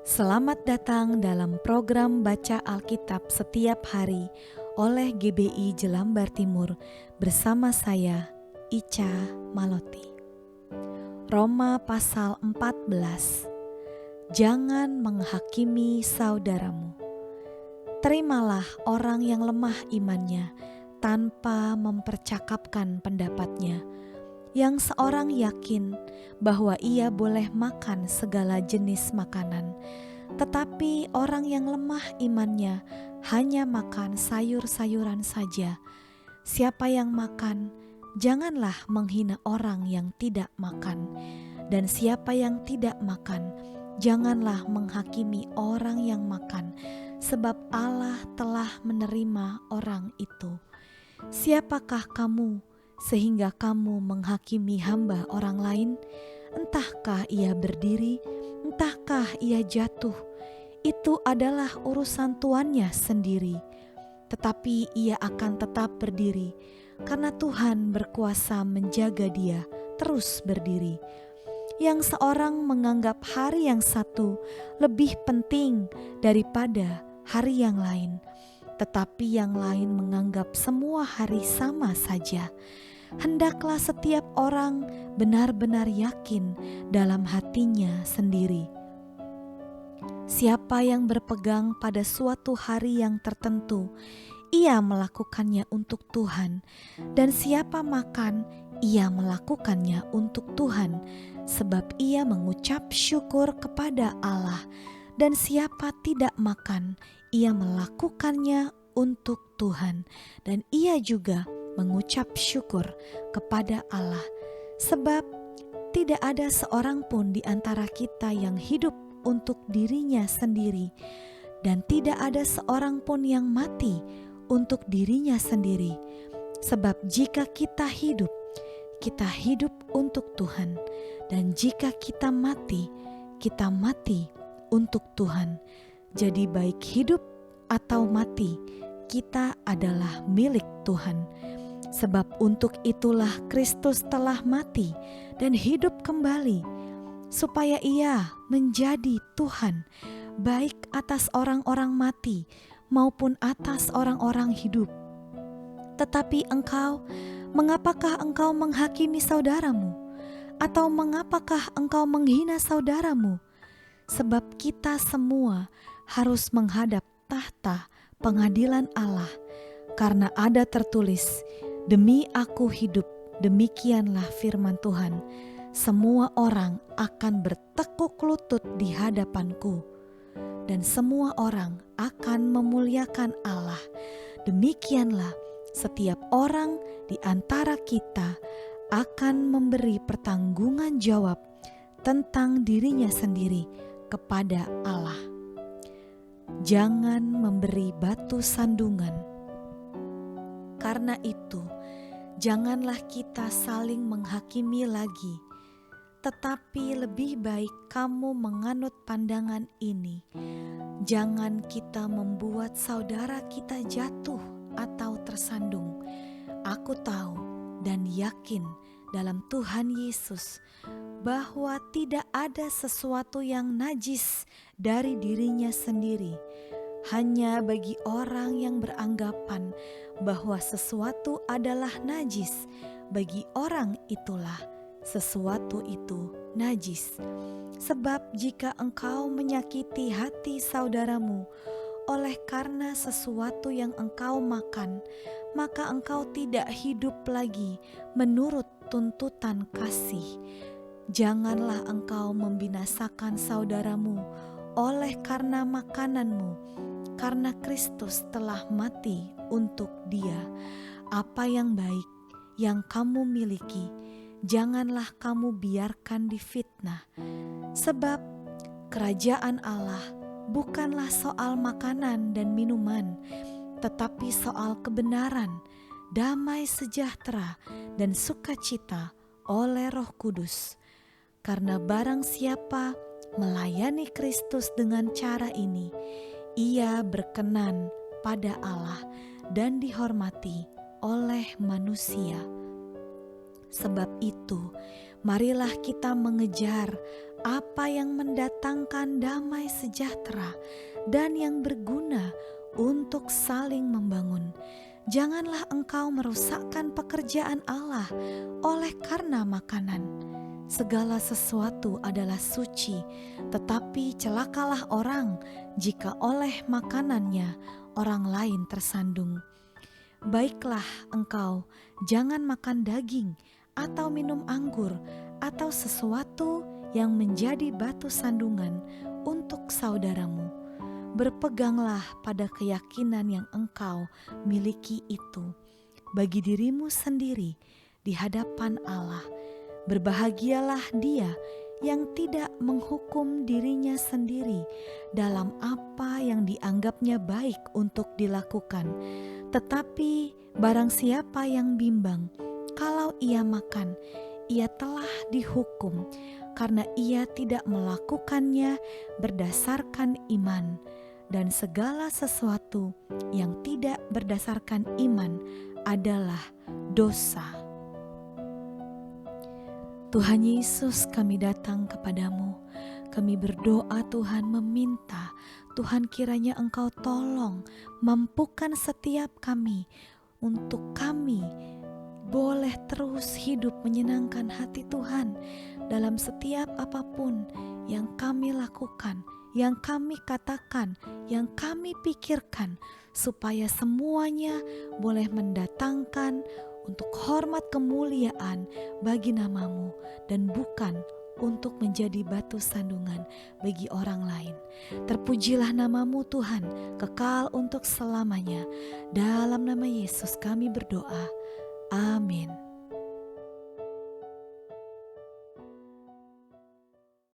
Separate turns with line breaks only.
Selamat datang dalam program Baca Alkitab setiap hari oleh GBI Jelambar Timur bersama saya, Ica Maloti. Roma pasal 14. Jangan menghakimi saudaramu. Terimalah orang yang lemah imannya tanpa mempercakapkan pendapatnya, yang seorang yakin bahwa ia boleh makan segala jenis makanan, tetapi orang yang lemah imannya hanya makan sayur-sayuran saja. Siapa yang makan, janganlah menghina orang yang tidak makan, dan siapa yang tidak makan, janganlah menghakimi orang yang makan, sebab Allah telah menerima orang itu. Siapakah kamu sehingga kamu menghakimi hamba orang lain? Entahkah ia berdiri, entahkah ia jatuh, itu adalah urusan tuannya sendiri. Tetapi ia akan tetap berdiri, karena Tuhan berkuasa menjaga dia terus berdiri. Yang seorang menganggap hari yang satu lebih penting daripada hari yang lain, tetapi yang lain menganggap semua hari sama saja. Hendaklah setiap orang benar-benar yakin dalam hatinya sendiri. Siapa yang berpegang pada suatu hari yang tertentu, ia melakukannya untuk Tuhan, dan siapa makan, ia melakukannya untuk Tuhan, sebab ia mengucap syukur kepada Allah, dan siapa tidak makan, ia melakukannya untuk Tuhan, dan ia juga mengucap syukur kepada Allah, sebab tidak ada seorang pun di antara kita yang hidup untuk dirinya sendiri, dan tidak ada seorang pun yang mati untuk dirinya sendiri. Sebab jika kita hidup untuk Tuhan, dan jika kita mati untuk Tuhan. Jadi baik hidup atau mati, kita adalah milik Tuhan. Sebab untuk itulah Kristus telah mati dan hidup kembali, supaya ia menjadi Tuhan, baik atas orang-orang mati maupun atas orang-orang hidup. Tetapi mengapakah engkau menghakimi saudaramu? Atau mengapakah engkau menghina saudaramu? Sebab kita semua harus menghadap tahta pengadilan Allah, karena ada tertulis, demi aku hidup, demikianlah firman Tuhan, semua orang akan bertekuk lutut di hadapanku, dan semua orang akan memuliakan Allah. Demikianlah setiap orang di antara kita akan memberi pertanggungan jawab tentang dirinya sendiri kepada Allah. Jangan memberi batu sandungan. Karena itu, janganlah kita saling menghakimi lagi, tetapi lebih baik kamu menganut pandangan ini. Jangan kita membuat saudara kita jatuh atau tersandung. Aku tahu dan yakin dalam Tuhan Yesus bahwa tidak ada sesuatu yang najis dari dirinya sendiri. Hanya bagi orang yang beranggapan bahwa sesuatu adalah najis, bagi orang itulah sesuatu itu najis. Sebab jika engkau menyakiti hati saudaramu oleh karena sesuatu yang engkau makan, maka engkau tidak hidup lagi menurut tuntutan kasih. Janganlah engkau membinasakan saudaramu oleh karena makananmu, karena Kristus telah mati untuk dia. Apa yang baik yang kamu miliki, janganlah kamu biarkan difitnah. Sebab kerajaan Allah bukanlah soal makanan dan minuman, tetapi soal kebenaran, damai sejahtera, dan sukacita oleh Roh Kudus. Karena barang siapa melayani Kristus dengan cara ini, ia berkenan pada Allah dan dihormati oleh manusia. Sebab itu, marilah kita mengejar apa yang mendatangkan damai sejahtera dan yang berguna untuk saling membangun. Janganlah engkau merusakkan pekerjaan Allah oleh karena makanan. Segala sesuatu adalah suci, tetapi celakalah orang jika oleh makanannya orang lain tersandung. Baiklah engkau jangan makan daging atau minum anggur atau sesuatu yang menjadi batu sandungan untuk saudaramu. Berpeganglah pada keyakinan yang engkau miliki itu bagi dirimu sendiri di hadapan Allah. Berbahagialah dia yang tidak menghukum dirinya sendiri dalam apa yang dianggapnya baik untuk dilakukan. Tetapi barang siapa yang bimbang, kalau ia makan, ia telah dihukum karena ia tidak melakukannya berdasarkan iman. Dan segala sesuatu yang tidak berdasarkan iman adalah dosa. Tuhan Yesus, kami datang kepadamu. Kami berdoa Tuhan, meminta Tuhan kiranya Engkau tolong mampukan setiap kami untuk kami boleh terus hidup menyenangkan hati Tuhan dalam setiap apapun yang kami lakukan, yang kami katakan, yang kami pikirkan, supaya semuanya boleh mendatangkan untuk hormat kemuliaan bagi namamu dan bukan untuk menjadi batu sandungan bagi orang lain. Terpujilah namamu Tuhan, kekal untuk selamanya. Dalam nama Yesus kami berdoa. Amin.